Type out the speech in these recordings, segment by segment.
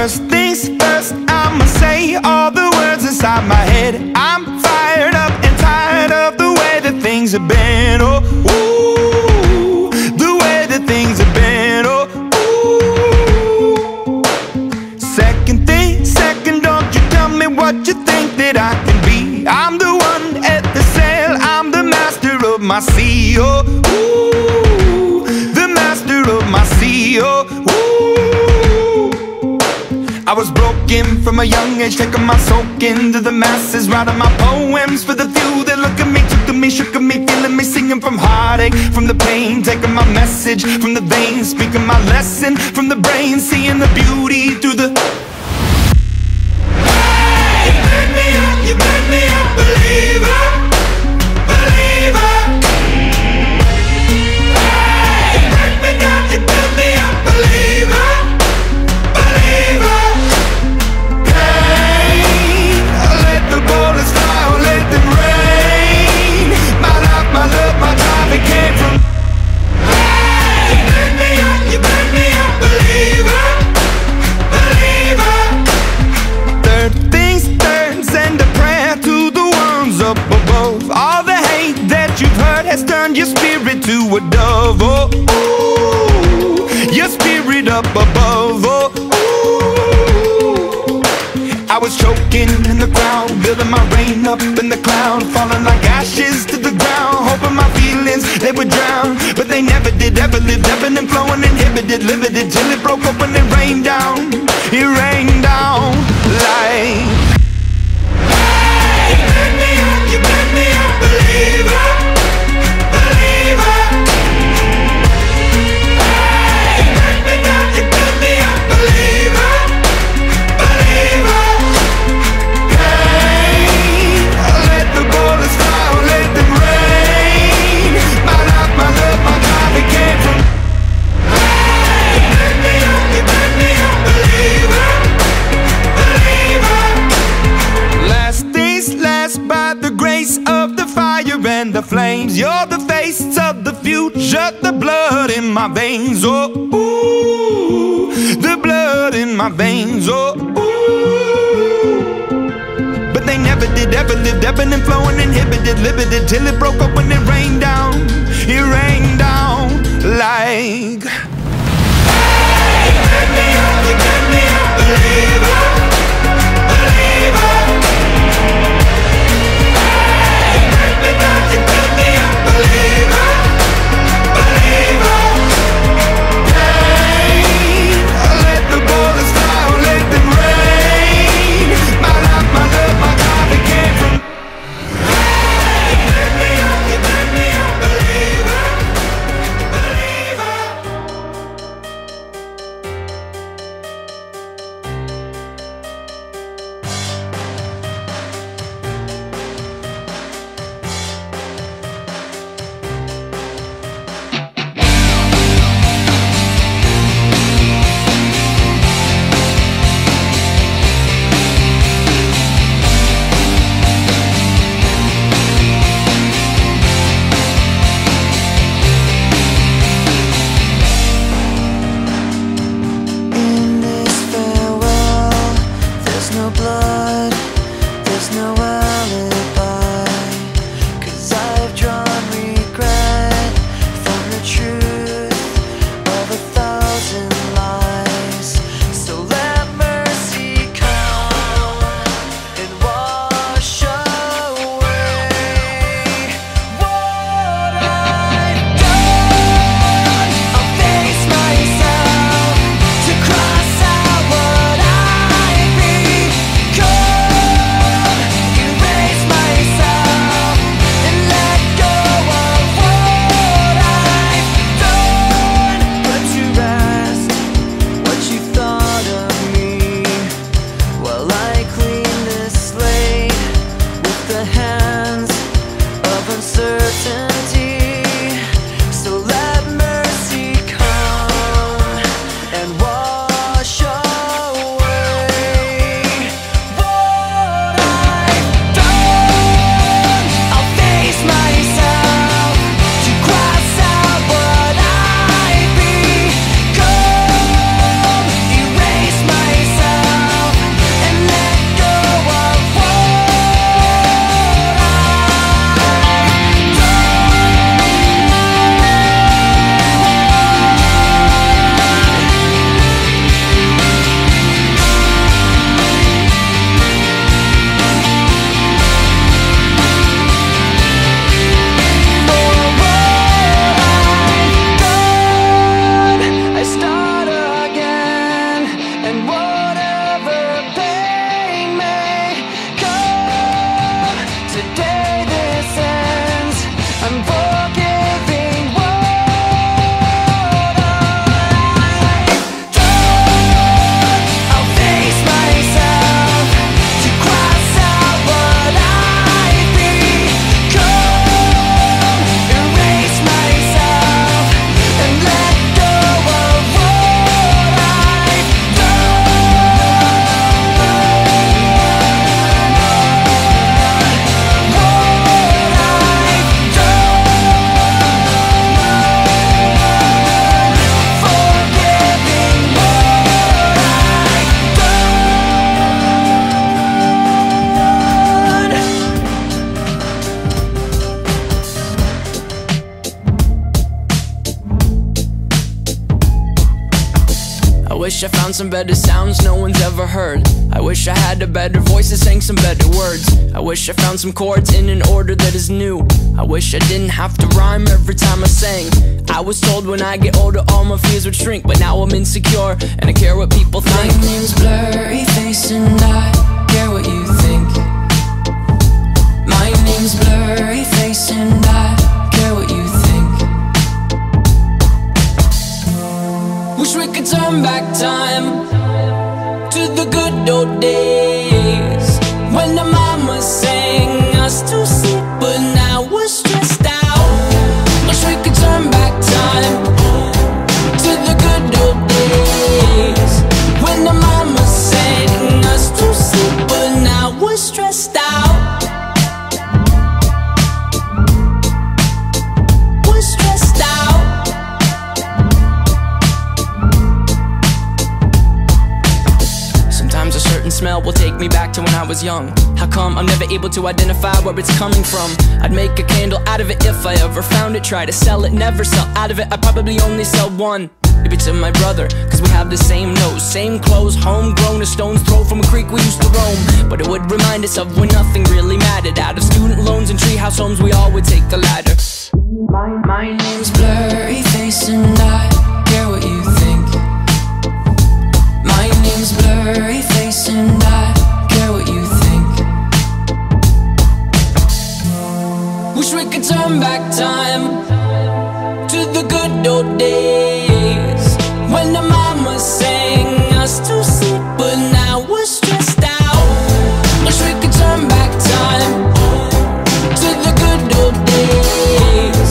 First things first, I'ma say all the words inside my head. I'm fired up and tired of the way that things have been. Oh, ooh, the way that things have been. Oh, ooh. Second thing, second, don't you tell me what you think that I can be. I'm the one at the sail, I'm the master of my sea. Oh, ooh, the master of my sea. Oh, ooh. I was broken from a young age, taking my soak into the masses, writing my poems for the few that look at me, took at me, shook at me, feeling me, singing from heartache, from the pain, taking my message from the veins, speaking my lesson from the brain, seeing the beauty through the... Hey, you burn me up, you burn me up, believer, believer. Hey, you burn me down, you build me up, believer, believer. Bullets fly, oh, let them rain. My life, my love, my drive, it came from. Hey, you burn me up, you burn me up, believer, believer. Third things third, send a prayer to the ones up above. All the hate that you've heard has turned your spirit to a dove. Oh, ooh, your spirit up above. Oh, I was choking in the crowd, building my rain up in the cloud, falling like ashes to the ground, hoping my feelings, they would drown. But they never did, ever lived, ebbing and flowing, inhibited, limited, till it broke open and rained down. It rained down like... Hey, you burn me up, you burn me up, believer, believer. Hey, you burn me down, you build me up, believer, believer. Bullets fly, oh, let them rain. My life, my love, my drive, it came from. Hey, you burn me up, you burn me up, believer, believer. Last things last, by the grace of the fire and the flames. You're the face of the future, the blood in my veins. Oh, ooh, the blood in my veins. Oh, ooh. They never did, ever lived, ebbing and flowing, inhibited, limited, till it broke up when it rained down. It rained down like... Hey, you burn me up, you burn me up, believer, believer. Hey, you burn me down, you build me up, believer, believer. Hey, let the bullets fly, oh, let them rain. My life, my love, my drive, it came from. Hey, you burn me up, believer, believer. myself. wish I found some better sounds no one's ever heard. I wish I had a better voice that sang some better words. I wish I found some chords in an order that is new. I wish I didn't have to rhyme every time I sang. I was told when I get older all my fears would shrink, but now I'm insecure and I care what people think. My name's Blurryface and I care what you think. My name's Blurryface and I care what you think. Wish we could turn back time to the good old days when the mama sang us to sleep, but now we're stressed out. Wish we could turn back time to the good old days when the mama sang us to sleep, but now we're stressed out. We're stressed out. Sometimes a certain smell will take me back to when I was young. How come I'm never able to identify where it's coming from? I'd make a candle out of it if I ever found it. Try to sell it, never sell out of it. I'd probably only sell one. Maybe to my brother, cause we have the same nose, same clothes, homegrown, a stone's throw from a creek we used to roam. But it would remind us of when nothing really mattered. Out of student loans and treehouse homes, we all would take the ladder. My name's Blurryface and I care what you think. My name's Blurryface and I care what you think. Wish we could turn back time to the good old days when the mama sang us to sleep, but now we're stressed out. Wish we could turn back time to the good old days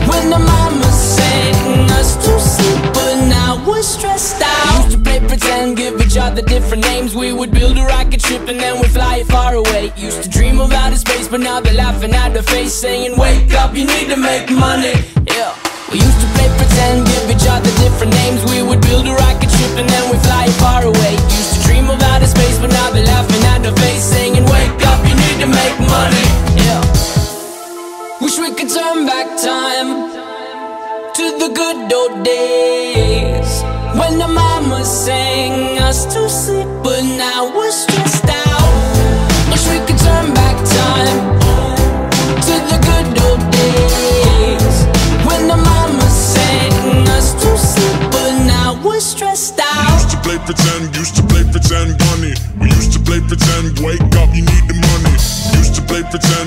when the mama sang us to sleep, but now we're stressed out. Used to play pretend, give each other different names. We would build a rocket ship and then we'd fly it far away. Used to dream of outer space, but now they're laughing at the face, saying wake up, you need to make money. Yeah. We used to play pretend, give each other different names. We would build a rocket ship and then we'd fly it far away. Used to dream of outer space, but now they're laughing at the face, saying wake up, you need to make money. Yeah. Wish we could turn back time to the good old days when the mama sang us to sleep, but now we're stressed out. Wish we could turn back time to the good old days when the mama sang us to sleep, but now we're stressed out. Used to play pretend, bunny. We used to play pretend, wake up, you need the money. Used to play pretend.